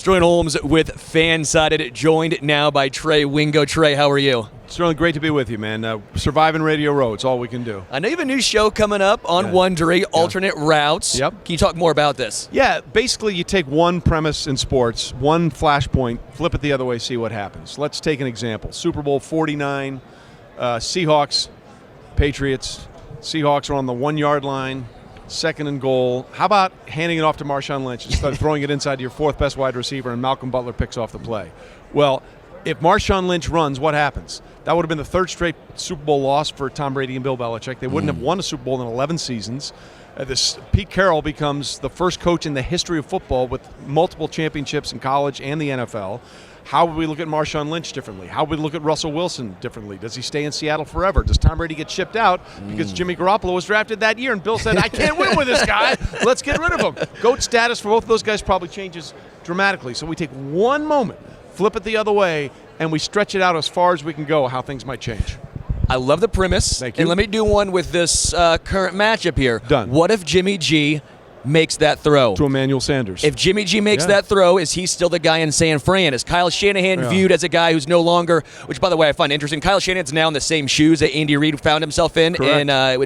Sterling Holmes with Fansided, joined now by Trey Wingo. Trey, how are you? Sterling, great to be with you, man. Surviving Radio Row, it's all we can do. I know you have a new show coming up on Wondery, Alternate Routes. Yep. Can you talk more about this? Yeah, basically you take one premise in sports, one flashpoint, flip it the other way, see what happens. Let's take an example. Super Bowl 49, Seahawks, Patriots. Seahawks are on the 1-yard line, second and goal. How about handing it off to Marshawn Lynch instead of throwing it inside to your fourth best wide receiver and Malcolm Butler picks off the play? Well, if Marshawn Lynch runs, what happens? That would have been the third straight Super Bowl loss for Tom Brady and Bill Belichick. They wouldn't have won a Super Bowl in 11 seasons. Pete Carroll becomes the first coach in the history of football with multiple championships in college and the NFL. How would we look at Marshawn Lynch differently? How would we look at Russell Wilson differently? Does he stay in Seattle forever? Does Tom Brady get shipped out because Jimmy Garoppolo was drafted that year and Bill said, I can't win with this guy. Let's get rid of him. GOAT status for both of those guys probably changes dramatically. So we take one moment, flip it the other way, and we stretch it out as far as we can go how things might change. I love the premise. Thank you. And let me do one with this current matchup here. Done. What if Jimmy G makes that throw? To Emmanuel Sanders. If Jimmy G makes that throw, is he still the guy in San Fran? Is Kyle Shanahan viewed as a guy who's no longer, which by the way I find interesting, Kyle Shanahan's now in the same shoes that Andy Reid found himself in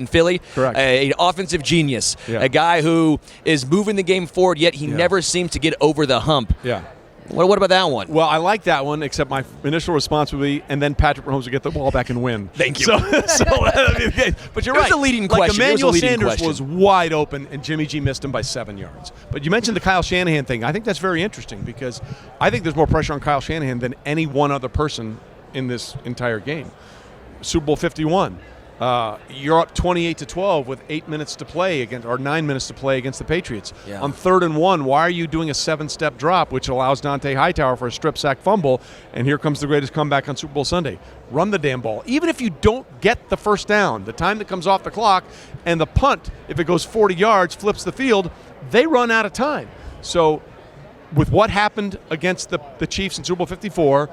Philly. Correct. An offensive genius. Yeah. A guy who is moving the game forward, yet he never seems to get over the hump. Yeah. What about that one? Well, I like that one, except my initial response would be, and then Patrick Mahomes would get the ball back and win. Thank you. But you're right. It was a leading like question. Emmanuel Sanders was wide open, and Jimmy G missed him by 7 yards. But you mentioned the Kyle Shanahan thing. I think that's very interesting because I think there's more pressure on Kyle Shanahan than any one other person in this entire game. Super Bowl 51. You're up 28-12 with 8 minutes to play or 9 minutes to play against the Patriots. Yeah. On 3rd and 1, why are you doing a 7-step drop, which allows Dante Hightower for a strip sack fumble? And here comes the greatest comeback on Super Bowl Sunday. Run the damn ball. Even if you don't get the first down, the time that comes off the clock, and the punt, if it goes 40 yards, flips the field, they run out of time. So with what happened against the Chiefs in Super Bowl 54,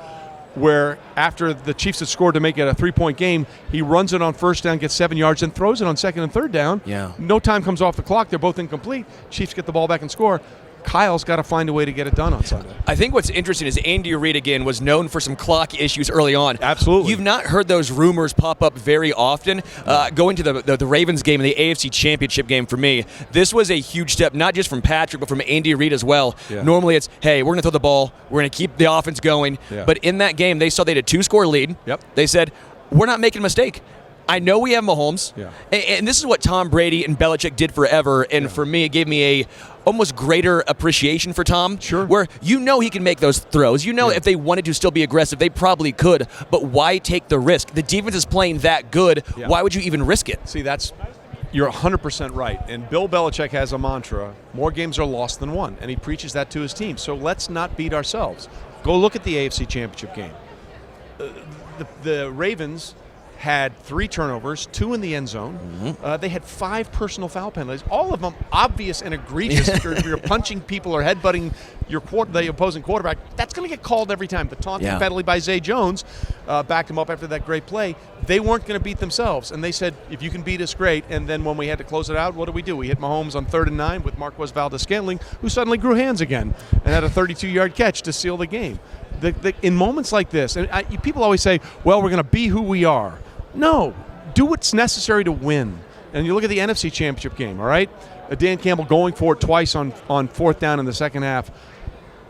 where after the Chiefs had scored to make it a 3-point game, he runs it on first down, gets 7 yards, and throws it on second and third down. Yeah. No time comes off the clock. They're both incomplete. Chiefs get the ball back and score. Kyle's got to find a way to get it done on Sunday. I think what's interesting is Andy Reid, again, was known for some clock issues early on. Absolutely. You've not heard those rumors pop up very often. Going to the Ravens game and the AFC Championship game for me, this was a huge step, not just from Patrick, but from Andy Reid as well. Yeah. Normally it's, hey, we're going to throw the ball. We're going to keep the offense going. Yeah. But in that game, they saw they had a 2-score lead. Yep. They said, we're not making a mistake. I know we have Mahomes, and this is what Tom Brady and Belichick did forever, and for me, it gave me a almost greater appreciation for Tom. Sure. Where you know he can make those throws. You know if they wanted to still be aggressive, they probably could, but why take the risk? The defense is playing that good. Yeah. Why would you even risk it? See, you're 100% right. And Bill Belichick has a mantra, more games are lost than won, and he preaches that to his team. So let's not beat ourselves. Go look at the AFC Championship game. The Ravens had 3 turnovers, 2 in the end zone. They had 5 personal foul penalties, all of them obvious and egregious. If you're punching people or headbutting the opposing quarterback, that's going to get called every time. The taunting penalty by Zay Jones backed him up after that great play. They weren't going to beat themselves, and they said, if you can beat us, great. And then when we had to close it out, what do? We hit Mahomes on 3rd and 9 with Marquez Valdes-Scantling, who suddenly grew hands again and had a 32-yard catch to seal the game. In moments like this, and people always say, well, we're going to be who we are. No, do what's necessary to win. And you look at the NFC Championship game, all right? Dan Campbell going for it twice on 4th down in the second half.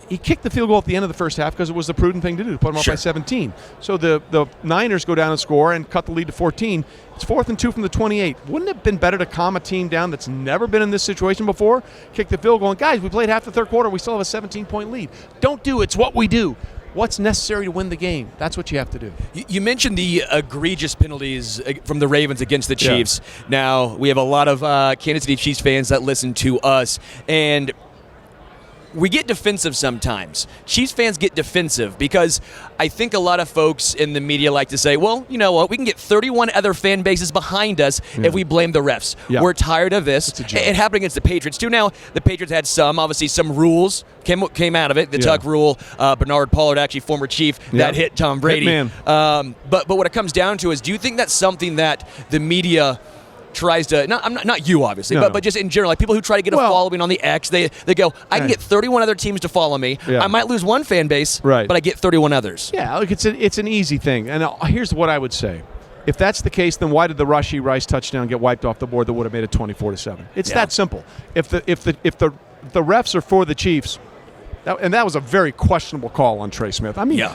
He kicked the field goal at the end of the first half because it was the prudent thing to do, to put them up by 17. So the Niners go down and score and cut the lead to 14. It's 4th and 2 from the 28. Wouldn't it have been better to calm a team down that's never been in this situation before? Kick the field goal and, guys, we played half the third quarter. We still have a 17-point lead. Don't do it. It's what we do. What's necessary to win the game? That's what you have to do. You mentioned the egregious penalties from the Ravens against the Chiefs. Now, we have a lot of Kansas City Chiefs fans that listen to us, and we get defensive sometimes. Chiefs fans get defensive because I think a lot of folks in the media like to say, well, you know what, we can get 31 other fan bases behind us if we blame the refs. We're tired of this. It happened against the Patriots too. Now, the Patriots had obviously some rules came out of it. The Tuck rule, Bernard Pollard, actually former Chief, that hit Tom Brady. But what it comes down to is, do you think that's something that the media tries to not you obviously, No. but just in general, like people who try to get a following on the X, they go, I can get 31 other teams to follow me. Yeah. I might lose one fan base, Right. but I get 31 others. Yeah, look, it's an easy thing. And here's what I would say. If that's the case, then why did the Rashee Rice touchdown get wiped off the board that would have made it 24-7? It's that simple. If the refs are for the Chiefs, and that was a very questionable call on Trey Smith. I mean,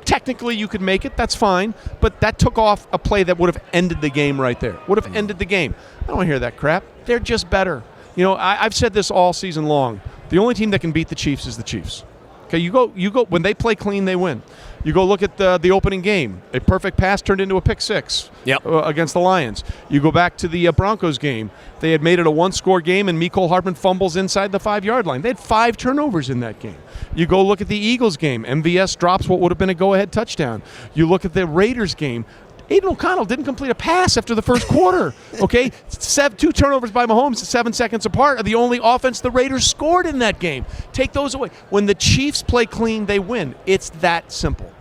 technically you could make it. That's fine. But that took off a play that would have ended the game right there. Would have ended the game. I don't want to hear that crap. They're just better. You know, I've said this all season long. The only team that can beat the Chiefs is the Chiefs. Okay, you go. When they play clean, they win. You go look at the opening game. A perfect pass turned into a pick six against the Lions. You go back to the Broncos game. They had made it a one-score game, and Mecole Hardman fumbles inside the 5-yard line. They had 5 turnovers in that game. You go look at the Eagles game. MVS drops what would have been a go-ahead touchdown. You look at the Raiders game. Aiden O'Connell didn't complete a pass after the first quarter. Okay, 2 turnovers by Mahomes, 7 seconds apart, are the only offense the Raiders scored in that game. Take those away. When the Chiefs play clean, they win. It's that simple.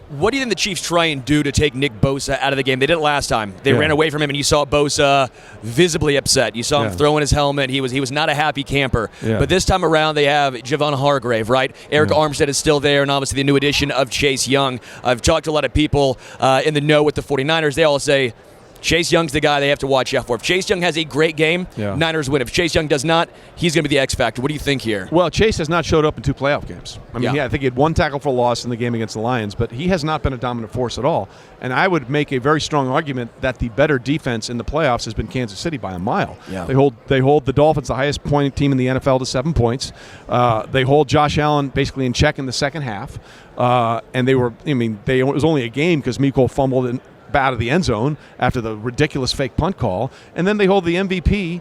What do you think the Chiefs try and do to take Nick Bosa out of the game? They did it last time. They ran away from him, and you saw Bosa visibly upset. You saw him throwing his helmet. He was not a happy camper. Yeah. But this time around, they have Javon Hargrave, right? Eric Armstead is still there, and obviously the new addition of Chase Young. I've talked to a lot of people in the know with the 49ers. They all say Chase Young's the guy they have to watch out for. If Chase Young has a great game, Niners win. If Chase Young does not, he's going to be the X factor. What do you think here? Well, Chase has not showed up in 2 playoff games. I mean, I think he had 1 tackle for loss in the game against the Lions, but he has not been a dominant force at all. And I would make a very strong argument that the better defense in the playoffs has been Kansas City by a mile. Yeah. They hold the Dolphins, the highest pointing team in the NFL, to 7 points. They hold Josh Allen basically in check in the second half. And it was only a game because Mecole fumbled out of the end zone after the ridiculous fake punt call, and then they hold the MVP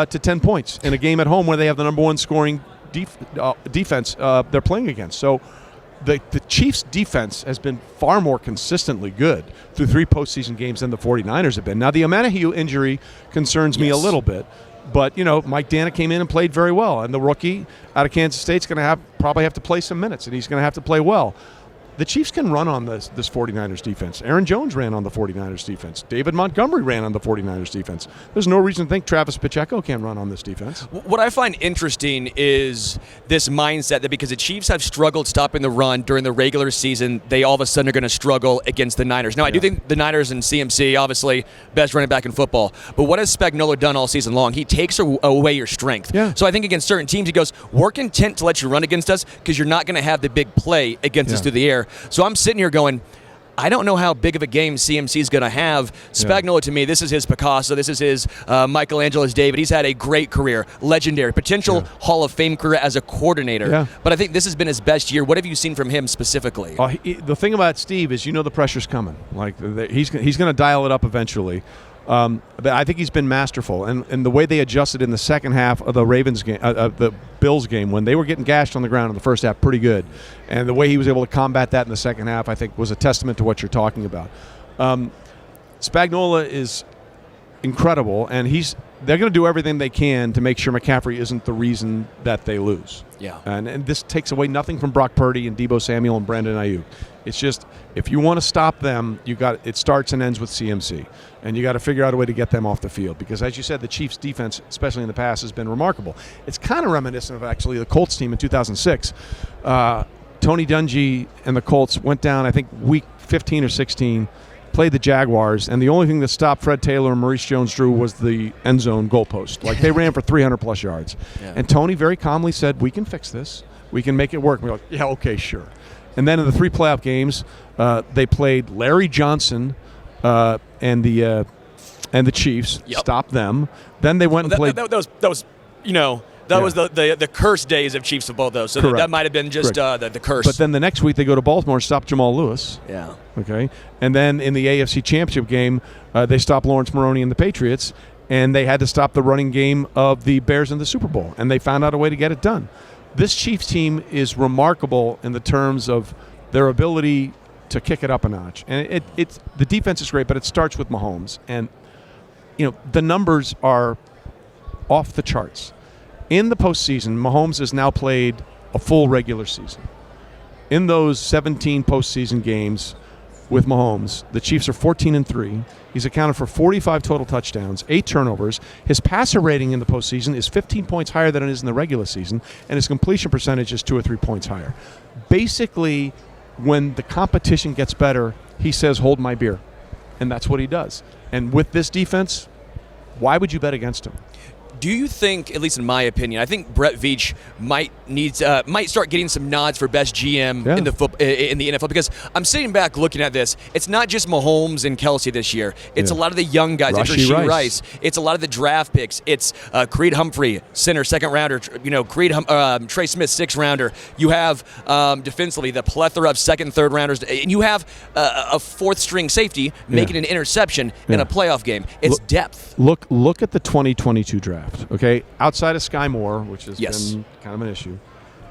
to 10 points in a game at home where they have the number 1 scoring defense they're playing against. So the Chiefs' defense has been far more consistently good through 3 postseason games than the 49ers have been. Now, the Omenihu injury concerns me a little bit, but, you know, Mike Dana came in and played very well, and the rookie out of Kansas State's going to probably have to play some minutes, and he's going to have to play well. The Chiefs can run on this 49ers defense. Aaron Jones ran on the 49ers defense. David Montgomery ran on the 49ers defense. There's no reason to think Travis Pacheco can't run on this defense. What I find interesting is this mindset that because the Chiefs have struggled stopping the run during the regular season, they all of a sudden are going to struggle against the Niners. Now, I do think the Niners and CMC, obviously, best running back in football. But what has Spagnuolo done all season long? He takes away your strength. Yeah. So I think against certain teams, he goes, we're content to let you run against us because you're not going to have the big play against us through the air. So I'm sitting here going, I don't know how big of a game CMC is going to have. Spagnuolo, to me, this is his Picasso. This is his Michelangelo's David. He's had a great career, legendary, potential Hall of Fame career as a coordinator. Yeah. But I think this has been his best year. What have you seen from him specifically? The thing about Steve is, you know, the pressure's coming. Like he's going to dial it up eventually. But I think he's been masterful, and the way they adjusted in the second half of the Ravens game, the Bills game, when they were getting gashed on the ground in the first half, pretty good, and the way he was able to combat that in the second half, I think, was a testament to what you're talking about. Spagnuolo is incredible, and they're going to do everything they can to make sure McCaffrey isn't the reason that they lose. Yeah, and this takes away nothing from Brock Purdy and Deebo Samuel and Brandon Ayuk. It's just, if you want to stop them, it starts and ends with CMC. And you got to figure out a way to get them off the field. Because, as you said, the Chiefs' defense, especially in the past, has been remarkable. It's kind of reminiscent of, actually, the Colts team in 2006. Tony Dungy and the Colts went down, I think, week 15 or 16, played the Jaguars, and the only thing that stopped Fred Taylor and Maurice Jones-Drew was the end zone goalpost. Like, they ran for 300-plus yards. Yeah. And Tony very calmly said, we can fix this. We can make it work. And we're like, yeah, okay, sure. And then in the 3 playoff games, they played Larry Johnson and the Chiefs. Stopped them. Then they went and played. That was the cursed days of Chiefs football, though. So that might have been just the curse. But then the next week they go to Baltimore and stop Jamal Lewis. Yeah. Okay. And then in the AFC Championship game, they stopped Lawrence Maroney and the Patriots, and they had to stop the running game of the Bears in the Super Bowl, and they found out a way to get it done. This Chiefs team is remarkable in the terms of their ability to kick it up a notch. And the defense is great, but it starts with Mahomes. And, you know, the numbers are off the charts. In the postseason, Mahomes has now played a full regular season. In those 17 postseason games, with Mahomes. The Chiefs are 14-3. He's accounted for 45 total touchdowns, 8 turnovers. His passer rating in the postseason is 15 points higher than it is in the regular season, and his completion percentage is 2 or 3 points higher. Basically, when the competition gets better, he says, hold my beer. And that's what he does. And with this defense, why would you bet against him? Do you think, at least in my opinion, I think Brett Veach might start getting some nods for best GM in the NFL, because I'm sitting back looking at this. It's not just Mahomes and Kelsey this year. It's a lot of the young guys. Rashee Rice. It's a lot of the draft picks. It's Creed Humphrey, center, second rounder. Trey Smith, 6th rounder. You have defensively the plethora of second and third rounders, and you have a 4th string safety making an interception in a playoff game. It's depth. Look at the 2022 draft. Okay, outside of Sky Moore, which has been kind of an issue,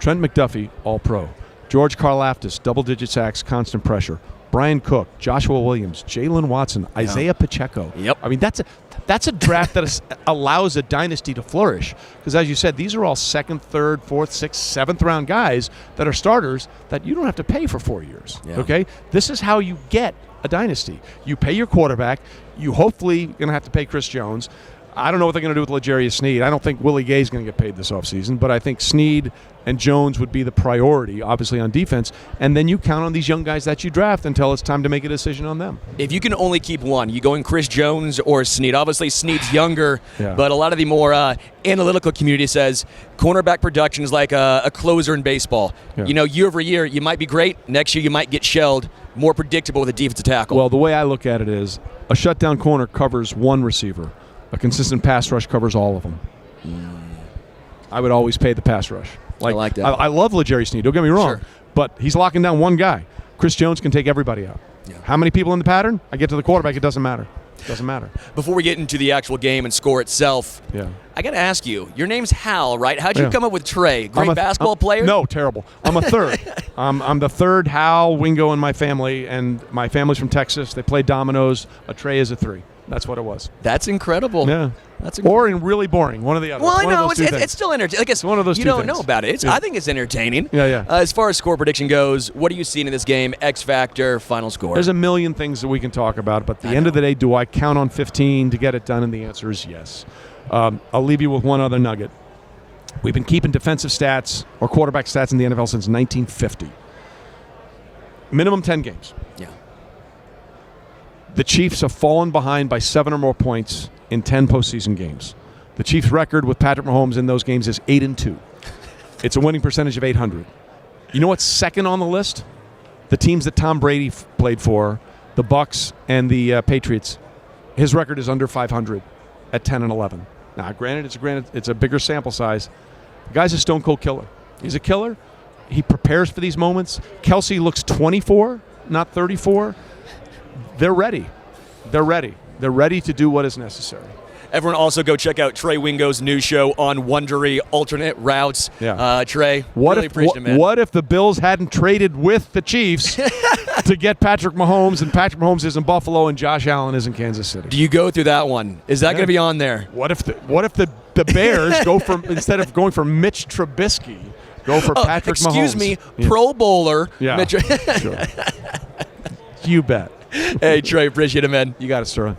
Trent McDuffie, All-Pro. George Karlaftis, double-digit sacks, constant pressure. Brian Cook, Joshua Williams, Jalen Watson, Isaiah Pacheco. Yep. I mean, that's a draft that allows a dynasty to flourish. Because as you said, these are all 2nd, 3rd, 4th, 6th, 7th round guys that are starters that you don't have to pay for 4 years. Yeah. Okay, this is how you get a dynasty. You pay your quarterback. You hopefully going to have to pay Chris Jones. I don't know what they're going to do with L'Jarius Sneed. I don't think Willie Gay is going to get paid this offseason, but I think Sneed and Jones would be the priority, obviously, on defense. And then you count on these young guys that you draft until it's time to make a decision on them. If you can only keep one, you going Chris Jones or Sneed? Obviously, Sneed's younger, but a lot of the more analytical community says cornerback production is like a closer in baseball. Yeah. Year over year, you might be great. Next year, you might get shelled. More predictable with a defensive tackle. Well, the way I look at it is a shutdown corner covers one receiver. A consistent pass rush covers all of them. I would always pay the pass rush. I like that. I love L'Jarius Sneed, don't get me wrong, but he's locking down one guy. Chris Jones can take everybody out. Yeah. How many people in the pattern? I get to the quarterback, it doesn't matter. It doesn't matter. Before we get into the actual game and score itself, I got to ask you, your name's Hal, right? How'd you come up with Trey? Great basketball player? No, terrible. I'm a third. I'm the third Hal, Wingo in my family, and my family's from Texas. They play dominoes. A Trey is a 3. That's what it was. That's incredible. Yeah. Or in really boring. One of the other. Well, I know. It's still entertaining. I guess one of those you two don't things. know about it. I think it's entertaining. Yeah. As far as score prediction goes, what are you seeing in this game? X factor, final score. There's a million things that we can talk about, but at the end of the day, do I count on 15 to get it done? And the answer is yes. I'll leave you with one other nugget. We've been keeping defensive stats or quarterback stats in the NFL since 1950. Minimum 10 games. Yeah. The Chiefs have fallen behind by 7 or more points in 10 postseason games. The Chiefs' record with Patrick Mahomes in those games is 8-2. It's a winning percentage of 800. You know what's second on the list? The teams that Tom Brady played for, the Bucs and the Patriots. His record is under 500 at 10-11. Now, granted, it's a bigger sample size. The guy's a stone cold killer. He's a killer. He prepares for these moments. Kelsey looks 24, not 34. They're ready. They're ready to do what is necessary. Everyone also go check out Trey Wingo's new show on Wondery, Alternate Routes. Yeah. Trey, really appreciate it, man. What if the Bills hadn't traded with the Chiefs to get Patrick Mahomes, and Patrick Mahomes is in Buffalo and Josh Allen is in Kansas City? Do you go through that one? Is that going to be on there? What if the Bears go for, instead of going for Mitch Trubisky, go for Patrick Mahomes? Excuse me, Pro Bowler. Yeah, Mitch. sure. You bet. Hey, Trey, appreciate it, man. You got it, Sterling.